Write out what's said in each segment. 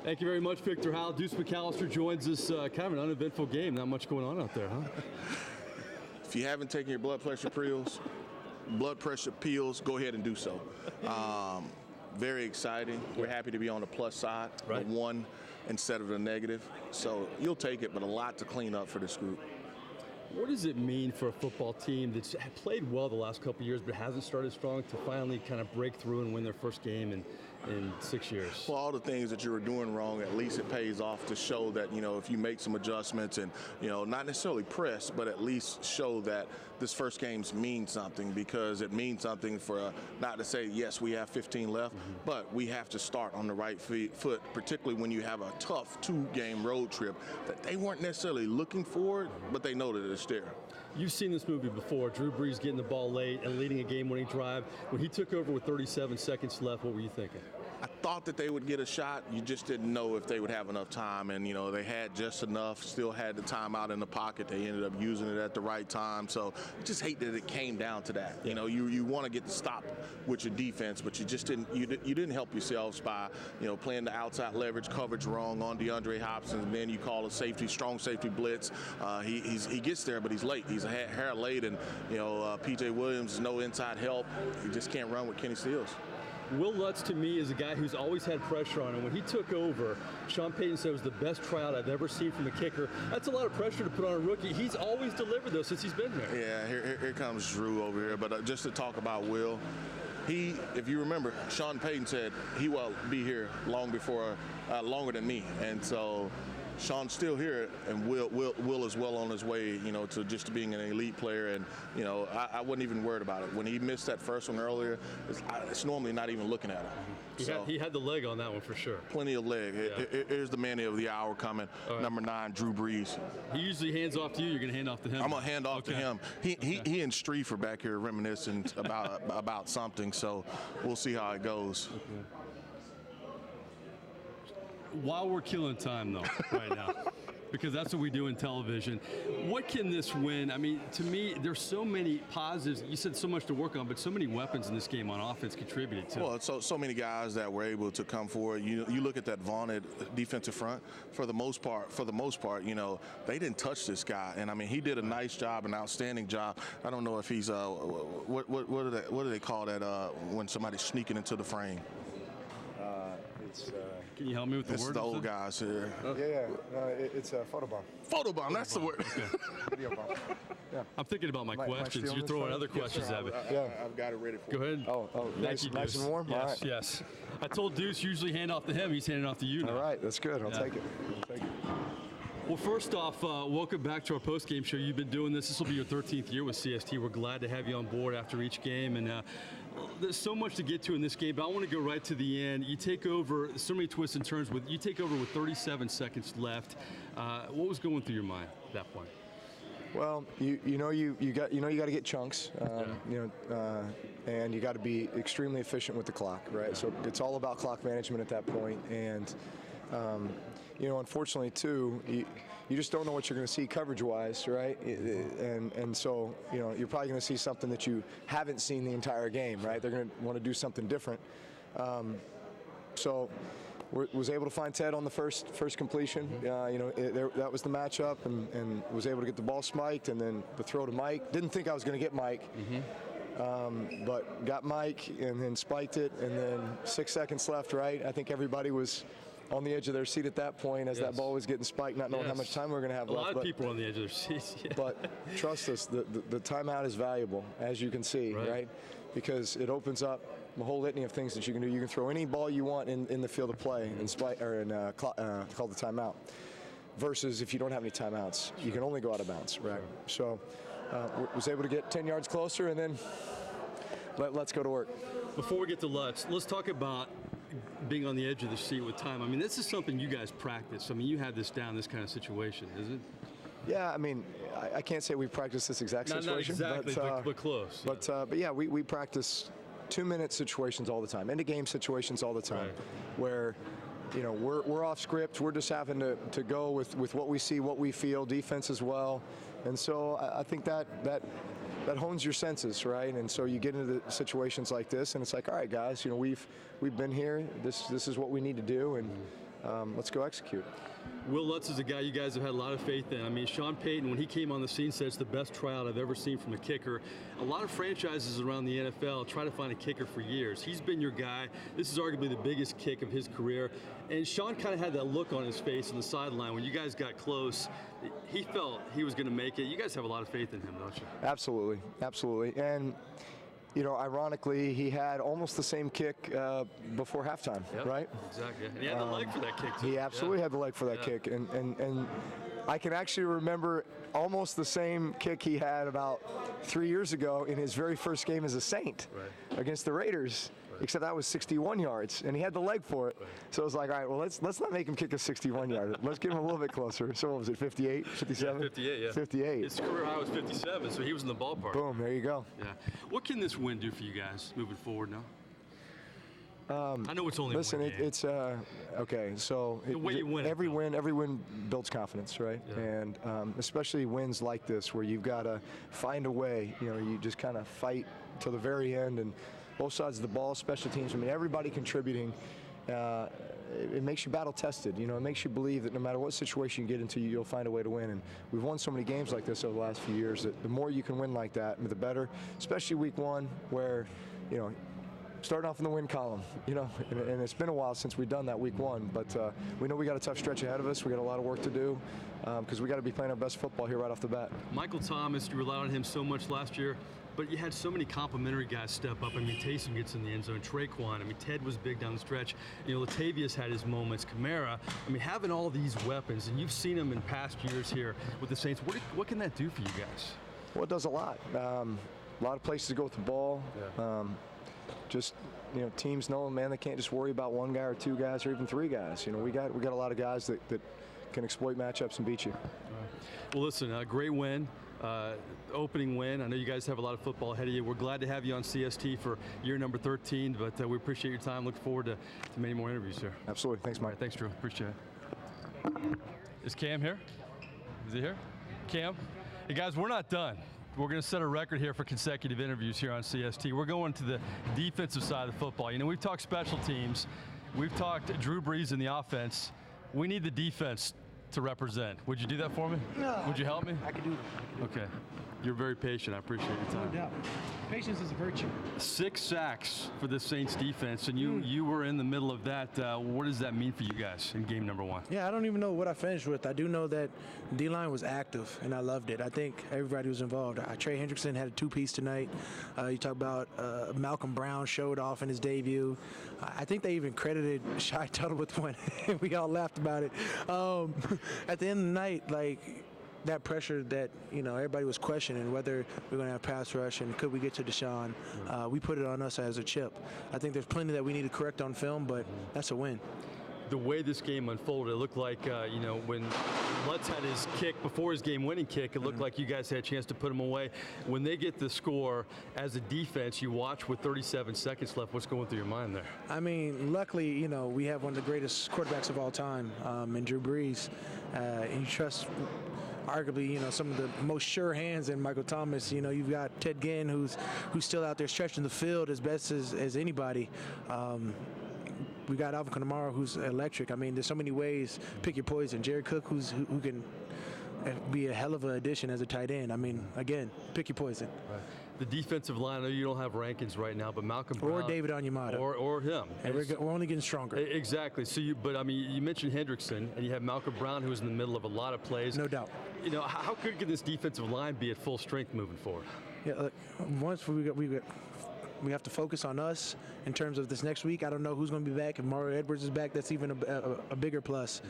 Thank you very much, Victor Howell. Deuce McAllister joins us. Kind of an uneventful game. Not much going on out there, huh? If you haven't taken your blood pressure pills, go ahead and do so. Very exciting. We're happy to be on the plus side, the one instead of the negative. So you'll take it, but a lot to clean up for this group. What does it mean for a football team that's played well the last couple of years but hasn't started strong to finally kind of break through and win their first game in 6 years? Well, all the things that you were doing wrong, at least it pays off to show that, if you make some adjustments and, not necessarily press, but at least show that this first game's means something, because it means something for not to say, yes, we have 15 left, but we have to start on the right foot, particularly when you have a tough 2-game road trip that they weren't necessarily looking for, but they know that it's there. You've seen this movie before. Drew Brees getting the ball late and leading a game-winning drive. When he took over with 37 seconds left, what were you thinking? I thought that they would get a shot. You just didn't know if they would have enough time. And, they had just enough, still had the timeout in the pocket. They ended up using it at the right time. So I just hate that it came down to that. You want to get the stop with your defense, but you just didn't. You didn't help yourselves by, playing the outside leverage coverage wrong on DeAndre Hopkins. And then you call a strong safety blitz. He gets there, but he's late. He's a hair late. And, P.J. Williams, no inside help. He just can't run with Kenny Stills. Wil Lutz, to me, is a guy who's always had pressure on him. When he took over, Sean Payton said it was the best tryout I've ever seen from a kicker. That's a lot of pressure to put on a rookie. He's always delivered, though, since he's been here. Yeah, here comes Drew over here. But just to talk about Will, if you remember, Sean Payton said he will be here longer than me. And so Sean's still here, and Will is well on his way, to just being an elite player. And, I wasn't even worried about it. When he missed that first one earlier, it's normally not even looking at him. He had the leg on that one for sure. Plenty of leg. Yeah. Here's the man of the hour coming, number 9, Drew Brees. He usually hands off to you. You're going to hand off to him? I'm going to hand off to him. He and Streef are back here reminiscing about something, so we'll see how it goes. Okay. While we're killing time, though, right now, because that's what we do in television, what can this win? I mean, to me, there's so many positives. You said so much to work on, but so many weapons in this game on offense contributed to. Well, so many guys that were able to come forward. You look at that vaunted defensive front. For the most part, they didn't touch this guy, and I mean, he did a nice job, an outstanding job. I don't know if he's what do they call that when somebody's sneaking into the frame? Can you help me with the word? This is the old guys here. It's a photobomb. Photobomb, that's the word. Okay. Video bomb. Yeah. I'm thinking about my questions. You're throwing other questions at me. I've got it ready for you. Go ahead. Oh, nice and warm? Yes, all right. Yes. I told Deuce usually hand off to him. He's handing off to you now. All right, that's good. I'll take it. Well, first off, welcome back to our post-game show. You've been doing this. This will be your 13th year with CST. We're glad to have you on board after each game. And there's so much to get to in this game, but I want to go right to the end. You take over, so many twists and turns. You take over with 37 seconds left. What was going through your mind at that point? Well, you got to get chunks, and you got to be extremely efficient with the clock, right? So it's all about clock management at that point, and unfortunately too, you just don't know what you're going to see coverage-wise, right? And so you're probably going to see something that you haven't seen the entire game, right? They're going to want to do something different. So was able to find Ted on the first completion. That was the matchup, and was able to get the ball spiked, and then the throw to Mike. Didn't think I was going to get Mike, but got Mike and then spiked it, and then 6 seconds left, right? I think everybody was on the edge of their seat at that point as that ball was getting spiked, not knowing how much time we were going to have left. A lot of people on the edge of their seats. Yeah. But trust us, the timeout is valuable, as you can see, right? Because it opens up a whole litany of things that you can do. You can throw any ball you want in the field of play and call the timeout. Versus if you don't have any timeouts, you can only go out of bounds, right? So was able to get 10 yards closer, and then let's go to work. Before we get to Lutz, let's talk about being on the edge of the seat with time. I mean, this is something you guys practice. I mean, you have this down, this kind of situation, is it? Yeah, I mean, I can't say we practice this exact situation. Not exactly, but close. But yeah, we practice 2-minute situations all the time, end-of-game situations all the time, where we're off script. We're just having to go with what we see, what we feel, defense as well. And so I think that hones your senses, right? And so you get into the situations like this, and it's like, all right, guys, we've been here. This is what we need to do, and let's go execute. Wil Lutz is a guy you guys have had a lot of faith in. I mean, Sean Payton, when he came on the scene, said it's the best tryout I've ever seen from a kicker. A lot of franchises around the NFL try to find a kicker for years. He's been your guy. This is arguably the biggest kick of his career. And Sean kind of had that look on his face on the sideline when you guys got close. He felt he was going to make it. You guys have a lot of faith in him, don't you? Absolutely, absolutely. And you know, ironically, he had almost the same kick before halftime, right? Exactly. And he had the leg for that kick, too. He absolutely had the leg for that kick. And I can actually remember almost the same kick he had about 3 years ago in his very first game as a Saint against the Raiders. Except that was 61 yards, and he had the leg for it. So it was like, all right, well, let's not make him kick a 61-yarder. Let's get him a little bit closer. So what was it, 58, 57? Yeah, 58, yeah. 58. His career high was 57, so he was in the ballpark. Boom, there you go. Yeah. What can this win do for you guys moving forward now? I know it's only listen, one game. it's okay. So the way you win every win builds confidence, right? Yeah. And especially wins like this, where you've got to find a way. You know, you just kind of fight to the very end, and both sides of the ball, special teams. I mean, everybody contributing. It makes you battle tested. You know, it makes you believe that no matter what situation you get into, you'll find a way to win. And we've won so many games like this over the last few years that the more you can win like that, the better. Especially week one, where, you know, starting off in the win column, you know, and it's been a while since we've done that week one, but we know we got a tough stretch ahead of us. We got a lot of work to do because we got to be playing our best football here right off the bat. Michael Thomas, you relied on him so much last year, but you had so many complimentary guys step up. I mean, Taysom gets in the end zone, Traquan, I mean, Ted was big down the stretch. You know, Latavius had his moments, Kamara. I mean, having all these weapons, and you've seen them in past years here with the Saints, what can that do for you guys? Well, it does a lot. A lot of places to go with the ball. Yeah. Just, you know, teams know, man, they can't just worry about one guy or two guys or even three guys. You know, we got a lot of guys that can exploit matchups and beat you. Well, listen, a great win, opening win. I know you guys have a lot of football ahead of you. We're glad to have you on CST for year number 13, but we appreciate your time. Look forward to many more interviews here. Absolutely. Thanks, Mike. All right, thanks, Drew. Appreciate it. Is Cam here? Is he here? Cam? Hey, guys, we're not done. We're going to set a record here for consecutive interviews here on CST. We're going to the defensive side of the football. You know, we've talked special teams. We've talked Drew Brees in the offense. We need the defense to represent. Would you do that for me? No. Would you help me? I can do that. Okay. You're very patient. I appreciate your time. No doubt. Patience is a virtue. 6 sacks for the Saints defense, and you were in the middle of that. What does that mean for you guys in game number 1? Yeah, I don't even know what I finished with. I do know that D-line was active, and I loved it. I think everybody was involved. Trey Hendrickson had a 2-piece tonight. You talk about Malcolm Brown showed off in his debut. I think they even credited Shy Tuttle with one. We all laughed about it. At the end of the night, like, that pressure that, you know, everybody was questioning whether we're going to have pass rush and could we get to Deshaun, we put it on us as a chip. I think there's plenty that we need to correct on film, but that's a win. The way this game unfolded, it looked like, you know, when Lutz had his kick before his game-winning kick, it looked like you guys had a chance to put him away. When they get the score, as a defense, you watch with 37 seconds left. What's going through your mind there? I mean, luckily, you know, we have one of the greatest quarterbacks of all time in Drew Brees, and you trust arguably, you know, some of the most sure hands in Michael Thomas. You know, you've got Ted Ginn, who's still out there stretching the field as best as anybody. We got Alvin Kamara, who's electric. I mean, there's so many ways. Pick your poison. Jared Cook, who can be a hell of an addition as a tight end. I mean, again, pick your poison. Right. The defensive line, I know you don't have rankings right now, but Malcolm Brown. Or David Onyemata. Or him. And we're only getting stronger. Exactly. So but I mean, you mentioned Hendrickson, and you have Malcolm Brown, who's in the middle of a lot of plays. No doubt. You know, how good can this defensive line be at full strength moving forward? Yeah, look, once we have to focus on us in terms of this next week. I don't know who's going to be back. If Mario Edwards is back, that's even a bigger plus.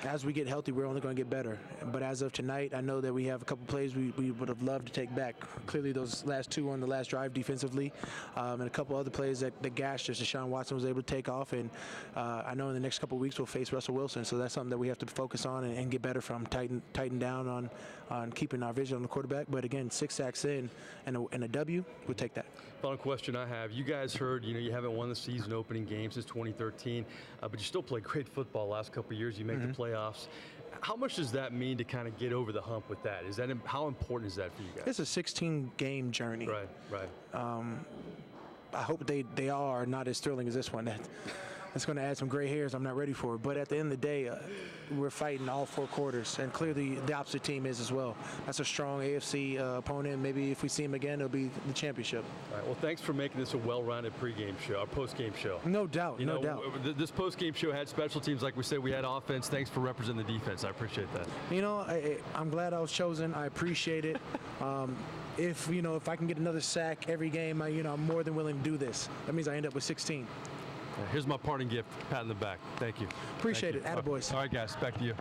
As we get healthy, we're only going to get better. But as of tonight, I know that we have a couple plays we would have loved to take back. Clearly, those last 2 on the last drive defensively, and a couple other plays that gashed us. Deshaun Watson was able to take off, and I know in the next couple of weeks we'll face Russell Wilson. So that's something that we have to focus on and get better from. Tighten down on keeping our vision on the quarterback. But again, 6 sacks in and a W, we'll take that. Final question I have. You guys heard, you know, you haven't won the season opening game since 2013, but you still play great football the last couple of years. You make the playoffs. How much does that mean to kind of get over the hump with that? How important is that for you guys? It's a 16-game journey. Right. I hope they are not as thrilling as this one. It's going to add some gray hairs I'm not ready for. But at the end of the day, we're fighting all 4 quarters, and clearly the opposite team is as well. That's a strong AFC opponent. Maybe if we see him again, it'll be the championship. All right, well, thanks for making this a well-rounded pregame show, or postgame show. No doubt, no doubt. This postgame show had special teams, like we said. We had offense. Thanks for representing the defense. I appreciate that. You know, I'm glad I was chosen. I appreciate it. If I can get another sack every game, I'm more than willing to do this. That means I end up with 16. Here's my parting gift, pat in the back. Thank you. Appreciate it. Attaboys. All right, guys, back to you.